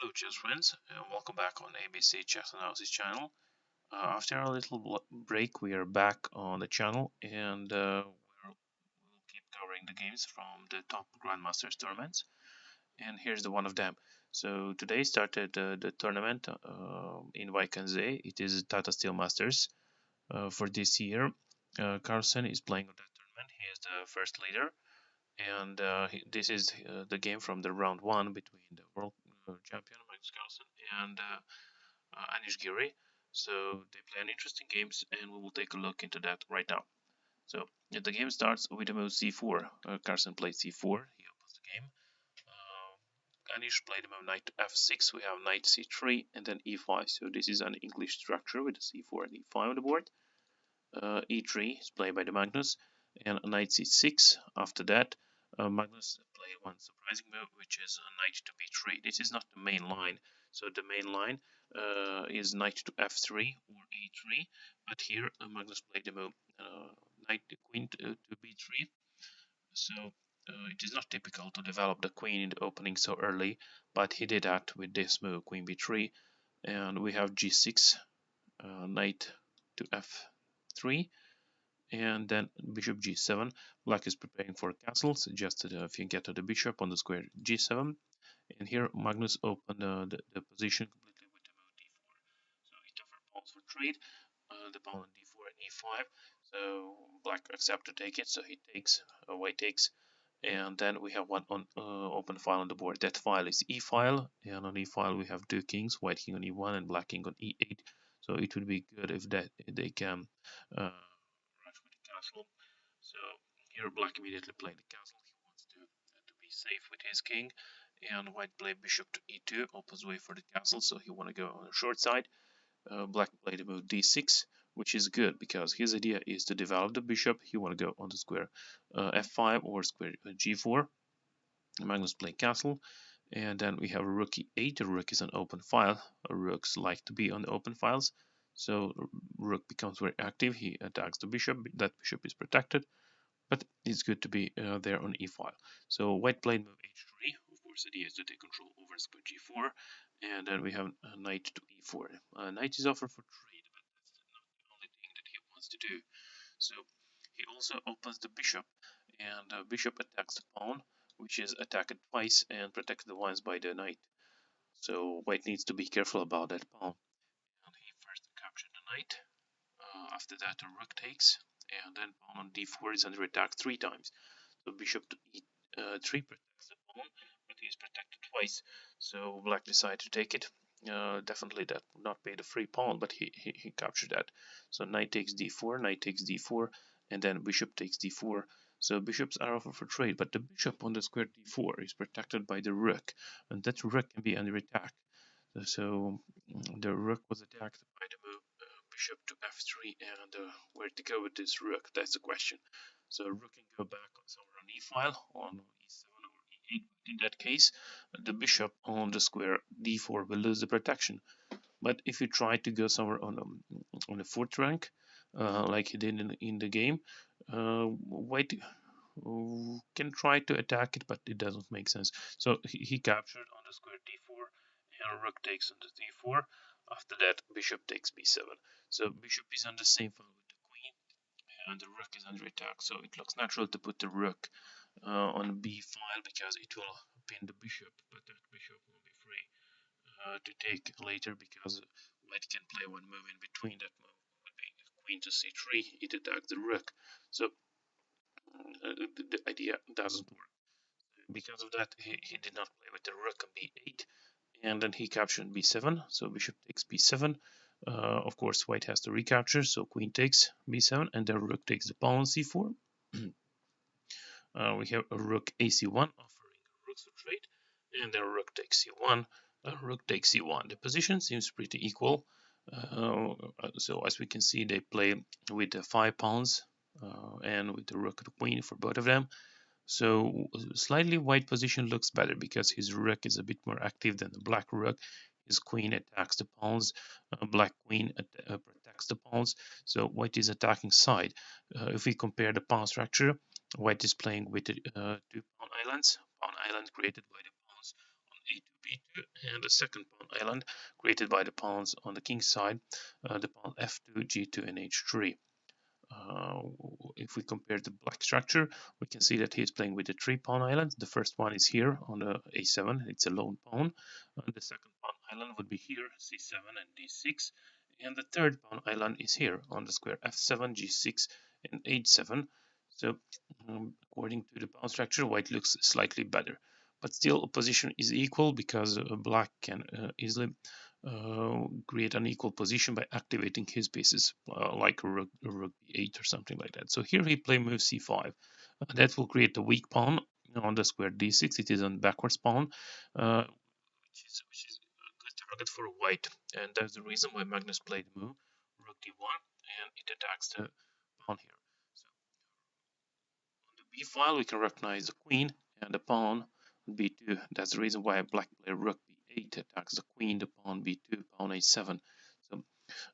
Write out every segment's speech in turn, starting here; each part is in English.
Hello, chess friends, and welcome back on ABC Chess Analysis channel. After a little break, we are back on the channel, and we'll keep covering the games from the top Grandmasters tournaments. And here's the one of them. So today started the tournament in Vaikanze. It is TATA Steel Masters for this year. Carlsen is playing on that tournament. He is the first leader, and this is the game from the round one between the world champion Magnus Carlsen and Anish Giri. So they play an interesting games, and we will take a look into that right now. So the game starts with the move c4. Carlsen played c4. He opens the game. Anish played the move knight to f6. We have knight c3 and then e5. So this is an English structure with the c4 and e5 on the board. E3 is played by the Magnus, and knight c6. After that, Magnus played one surprising move, which is knight to b3. This is not the main line, so the main line is knight to f3 or e3, but here Magnus played the move knight to queen to b3. So it is not typical to develop the queen in the opening so early, but he did that with this move, queen b3, and we have g6, knight to f3, and then bishop g7. Black is preparing for a castle, suggested if you get to the bishop on the square g7. And here Magnus opened the position completely with the move d4. So he offered pawns for trade, the pawn on d4 and e5. So black accepts to take it, so he takes, white takes. And then we have one on open file on the board. That file is e file, and on e file we have two kings, white king on e1 and black king on e8. So it would be good if that they can rush with the castle. So here black immediately played the castle. He wants to be safe with his king, and white played bishop to e2, opens way for the castle. So he want to go on the short side. Black played the move d6, which is good because his idea is to develop the bishop. He want to go on the square f5 or square g4. Magnus played castle, and then we have rook e8. The rook is an open file. Rooks like to be on the open files, so rook becomes very active. He attacks the bishop. That bishop is protected, but it's good to be there on e file. So white played move h3. Of course, the idea is to take control over square g4, and then we have knight to e4. Knight is offered for trade, but that's not the only thing that he wants to do. So he also opens the bishop, and the bishop attacks the pawn, which is attacked twice and protected once by the knight. So white needs to be careful about that pawn. And he first captured the knight. After that, the rook takes, and then pawn on d4 is under attack three times. So bishop to e3 protects the pawn, but he is protected twice. So black decided to take it. Definitely that would not be the free pawn, but he captured that. So knight takes d4, knight takes d4, and then bishop takes d4. So bishops are offered for trade, but the bishop on the square d4 is protected by the rook, and that rook can be under attack. So the rook was attacked by the move bishop to f3, and where to go with this rook? That's the question. So rook can go back somewhere on e file, on e7 or e8. In that case, the bishop on the square d4 will lose the protection. But if you try to go somewhere on the fourth rank, like he did in the game, white can try to attack it, but it doesn't make sense. So he captured on the square d4, and rook takes on the d4. After that, bishop takes b7. So bishop is on the same file with the queen, and the rook is under attack. So it looks natural to put the rook on b file because it will pin the bishop, but that bishop will be free to take later because white can play one move in between. That move would be queen to c3. It attacks the rook. So the idea doesn't work. Because of that, he did not play with the rook on b8, and then he captured b7. So bishop takes b7. Of course, white has to recapture, so queen takes b7, and then rook takes the pawn on c4. We have a rook ac1 offering rooks for trade, and then rook takes c1. Rook takes c1. The position seems pretty equal. So as we can see, they play with the 5 pawns and with the rook and queen for both of them. So slightly white position looks better because his rook is a bit more active than the black rook. His queen attacks the pawns, black queen protects the pawns. So white is attacking side. If we compare the pawn structure, white is playing with two pawn islands. Pawn island created by the pawns on a2 b2, and the second pawn island created by the pawns on the king's side, the pawn f2, g2, and h3. Uh, if we compare the black structure, we can see that he's playing with the three pawn islands. The first one is here on the a7, it's a lone pawn. The second pawn island would be here, c7 and d6. And the third pawn island is here on the square f7, g6, and h7. So, according to the pawn structure, white looks slightly better. But still, position is equal because black can easily create an equal position by activating his pieces, like rook b8 or something like that. So here he play move c5. That will create a weak pawn on the square d6. It is on backwards pawn, which is a good target for white. And that's the reason why Magnus played the move rook d1, and it attacks the pawn here. So on the b file, we can recognize the queen and the pawn b2. That's the reason why black play rook b8 attacks the queen, the pawn b2, pawn a7. So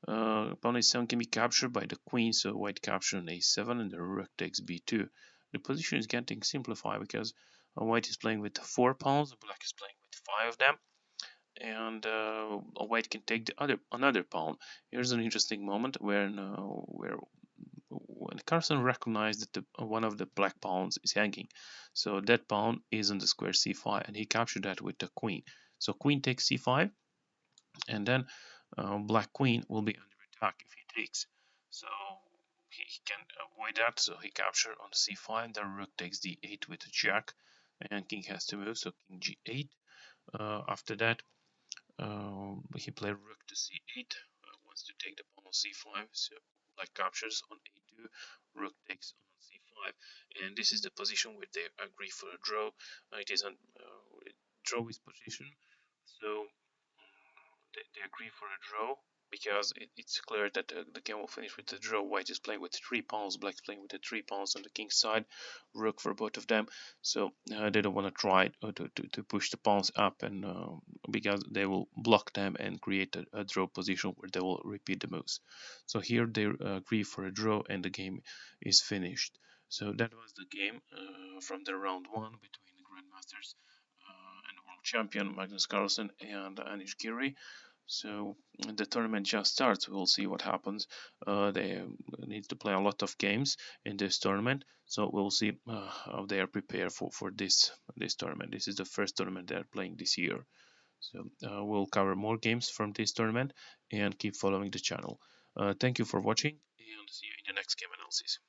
pawn a7 can be captured by the queen, so white captures on a7 and the rook takes b2. The position is getting simplified because white is playing with four pawns, black is playing with five of them, and white can take the another pawn. Here's an interesting moment where when Carlsen recognized that one of the black pawns is hanging, so that pawn is on the square c5, and he captured that with the queen. So queen takes c5, and then black queen will be under attack if he takes. So he can avoid that. So he captured on c5. Then rook takes d8 with a jack, and king has to move. So king g8. After that, he played rook to c8. Wants to take the pawn on c5. So black captures on a2. Rook takes on c5, and this is the position where they agree for a draw. It is a draw is position. So they agree for a draw because it's clear that the game will finish with a draw. White is playing with three pawns, black is playing with the three pawns on the king's side, rook for both of them. So they don't want to try to push the pawns up, and because they will block them and create a draw position where they will repeat the moves. So here they agree for a draw, and the game is finished. So that was the game from the round one between the grandmasters and world champion Magnus Carlsen and Anish Giri. So the tournament just starts. We'll see what happens. They need to play a lot of games in this tournament, so we'll see how they are prepared for this tournament. This is the first tournament they are playing this year. So we'll cover more games from this tournament and keep following the channel. Thank you for watching, and see you in the next game analysis.